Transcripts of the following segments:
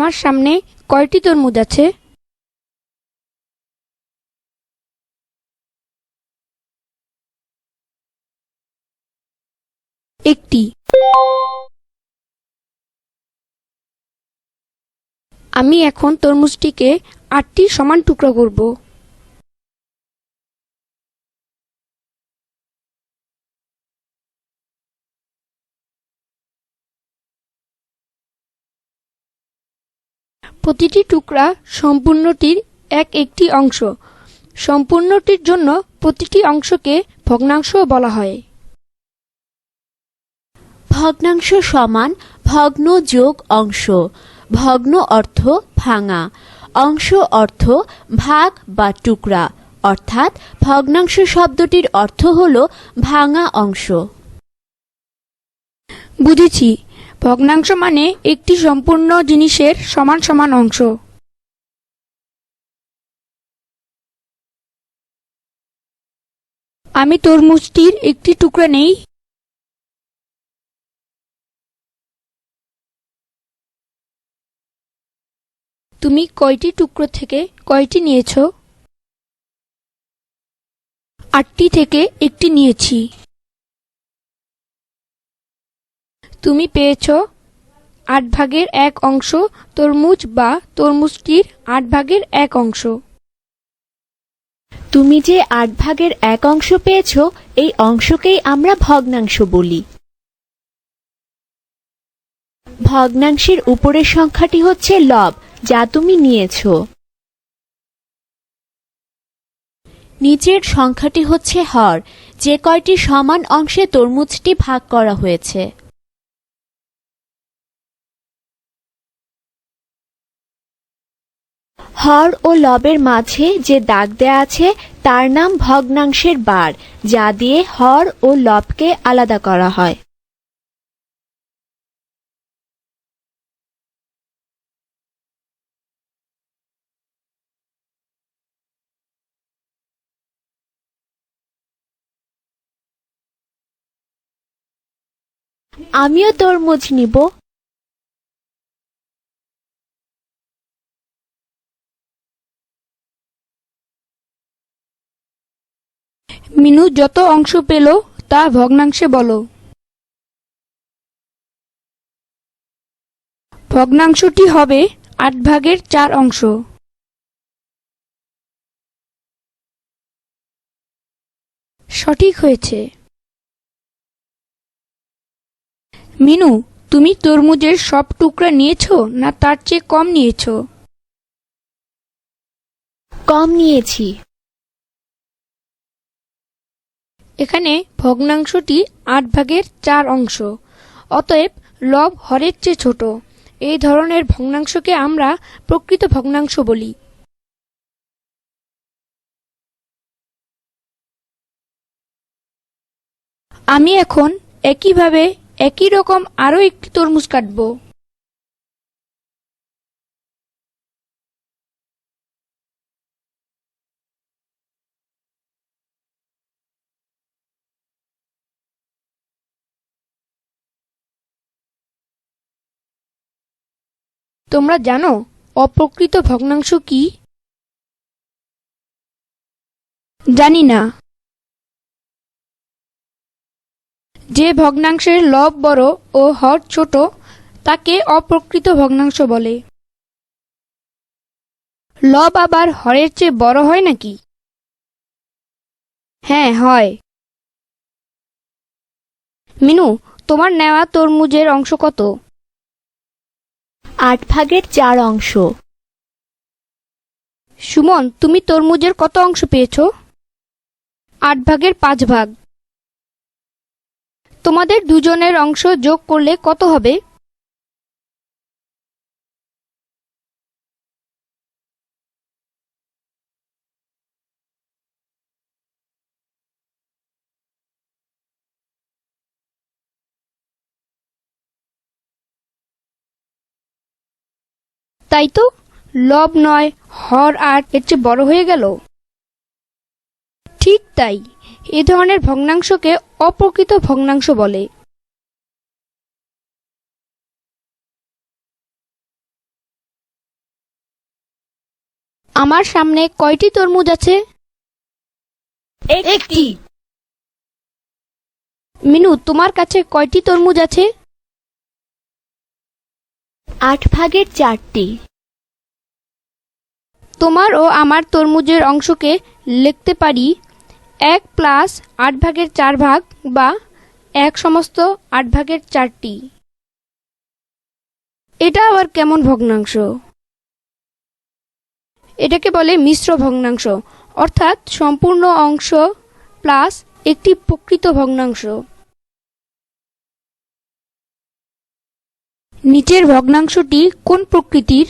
আমার সামনে কয়টি তরমুজ আছে? একটি। আমি এখন তরমুজটিকে 8টি সমান টুকরো করব। প্রতিটি টুকরা সম্পূর্ণটির একটি অংশ। সম্পূর্ণটির জন্য প্রতিটি অংশকে ভগ্নাংশ বলা হয়। ভগ্নাংশ সমান ভগ্ন যোগ অংশ। ভগ্ন অর্থ ভাঙা, অংশ অর্থ ভাগ বা টুকরা, অর্থাৎ ভগ্নাংশ শব্দটির অর্থ হল ভাঙা অংশ। বুঝেছি, ভগ্নাংশ মানে একটি সম্পূর্ণ জিনিসের সমান সমান অংশ। আমি তরমুজটির একটি টুকরা নেই। তুমি কয়টি টুকরো থেকে কয়টি নিয়েছ? 8টি থেকে একটি নিয়েছি। তুমি পেয়েছ 8/1 অংশ তরমুজ বা তরমুজটির 8/1 অংশ। তুমি যে 8/1 অংশ পেয়েছ, এই অংশকেই আমরা ভগ্নাংশ বলি। ভগ্নাংশের উপরের সংখ্যাটি হচ্ছে লব, যা তুমি নিয়েছ। নিচের সংখ্যাটি হচ্ছে হর, যে কয়টি সমান অংশে তরমুজটি ভাগ করা হয়েছে। হর ও লবের মাঝে যে দাগ দেয়া আছে তার নাম ভগ্নাংশের বার, যা দিয়ে হর ও লবকে আলাদা করা হয়। আমিও তরমুজ নিব। মিনু যত অংশ পেল তা ভগ্নাংশে বলো। ভগ্নাংশটি হবে 8/4 অংশ। সঠিক হয়েছে। মিনু, তুমি তরমুজের সব টুকরা নিয়েছো না তার চেয়ে কম নিয়েছো? কম নিয়েছি। এখানে ভগ্নাংশটি 8/4 অংশ, অতএব লব হরের চেয়ে ছোট। এই ধরনের ভগ্নাংশকে আমরা প্রকৃত ভগ্নাংশ বলি। আমি এখন একইভাবে একই রকম আরও একটি তরমুজ কাটব। তোমরা জানো অপ্রকৃত ভগ্নাংশ কি? জানি না। যে ভগ্নাংশের লব বড় ও হর ছোট তাকে অপ্রকৃত ভগ্নাংশ বলে। লব আবার হরের চেয়ে বড় হয় নাকি? হ্যাঁ, হয়। মিনু, তোমার নেওয়া তরমুজের অংশ কত? 8/4 অংশ। সুমন, তুমি তরমুজের কত অংশ পেয়েছ? 8/5 ভাগ। তোমাদের দুজনের অংশ যোগ করলে কত হবে? তাই তো, লব 9, হর 8 এর চেয়ে বড় হয়ে গেল। ঠিক তাই, এ ধরনের ভগ্নাংশকে অপ্রকৃত ভগ্নাংশ বলে। আমার সামনে কয়টি তরমুজ আছে? একটি। মিনু, তোমার কাছে কয়টি তরমুজ আছে? 8 ভাগের 4টি। তোমার ও আমার তরমুজের অংশকে লিখতে পারি 1 প্লাস 8 ভাগের 4 ভাগ বা 1 সমস্ত 8 ভাগের 4টি। এটা আবার কেমন ভগ্নাংশ? এটাকে বলে মিশ্র ভগ্নাংশ, অর্থাৎ সম্পূর্ণ অংশ প্লাস একটি প্রকৃত ভগ্নাংশ। নিচের ভগ্নাংশটি কোন প্রকৃতির?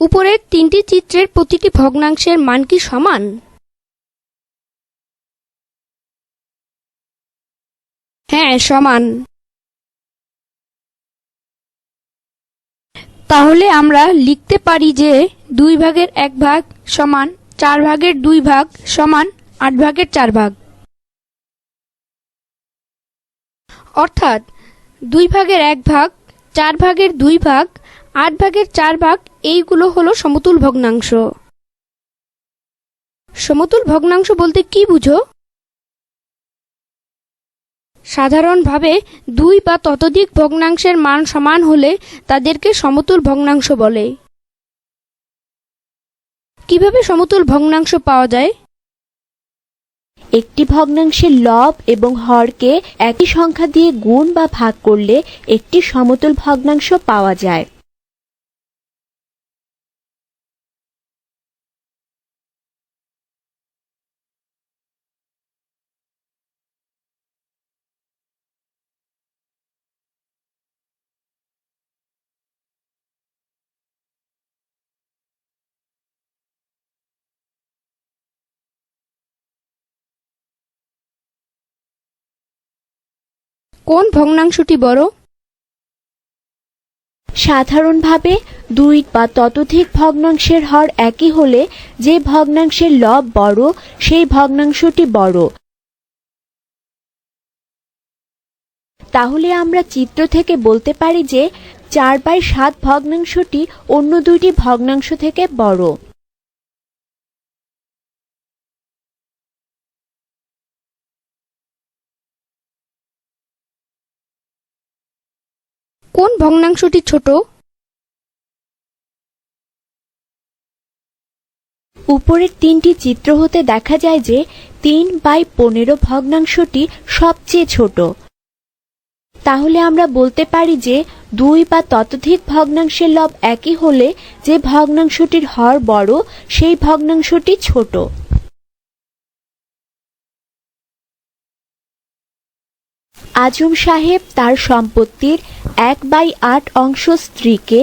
উপরের 3টি চিত্রের প্রতিটি ভগ্নাংশের মান কি সমান? হ্যাঁ, সমান। তাহলে আমরা লিখতে পারি যে 2 ভাগের 1 ভাগ সমান 4 ভাগের 2 ভাগ সমান 8 ভাগের 4 ভাগ। অর্থাৎ 2 ভাগের 1 ভাগ, 4 ভাগের 2 ভাগ, 8 ভাগের 4 ভাগ এইগুলো হলো সমতুল ভগ্নাংশ। সমতুল ভগ্নাংশ বলতে কি বুঝো? সাধারণভাবে 2 বা ততোধিক ভগ্নাংশের মান সমান হলে তাদেরকে সমতুল ভগ্নাংশ বলে। কিভাবে সমতুল ভগ্নাংশ পাওয়া যায়? একটি ভগ্নাংশের লব এবং হরকে একই সংখ্যা দিয়ে গুণ বা ভাগ করলে একটি সমতুল ভগ্নাংশ পাওয়া যায়। কোন ভগ্নাংশটি বড়? সাধারণভাবে 2 বা ততোধিক ভগ্নাংশের হর একই হলে যে ভগ্নাংশের লব বড় সেই ভগ্নাংশটি বড়। তাহলে আমরা চিত্র থেকে বলতে পারি যে 4/7 ভগ্নাংশটি অন্য দুইটি ভগ্নাংশ থেকে বড়। কোন ভগ্নাংশটি ছোট? উপরের 3টি চিত্র হতে দেখা যায় যে 3/15 ভগ্নাংশটি সবচেয়ে ছোট। তাহলে আমরা বলতে পারি যে 2 বা ততোধিক ভগ্নাংশের লব একই হলে যে ভগ্নাংশটির হর বড় সেই ভগ্নাংশটি ছোট। আজম সাহেব তার সম্পত্তির 1/8 অংশ স্ত্রীকে,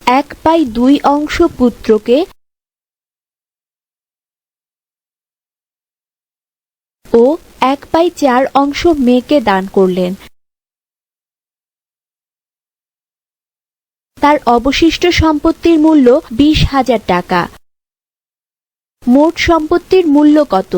1/2 অংশ পুত্রকে ও 1/4 অংশ মেয়েকে দান করলেন। তার অবশিষ্ট সম্পত্তির মূল্য 20,000 টাকা। মোট সম্পত্তির মূল্য কত?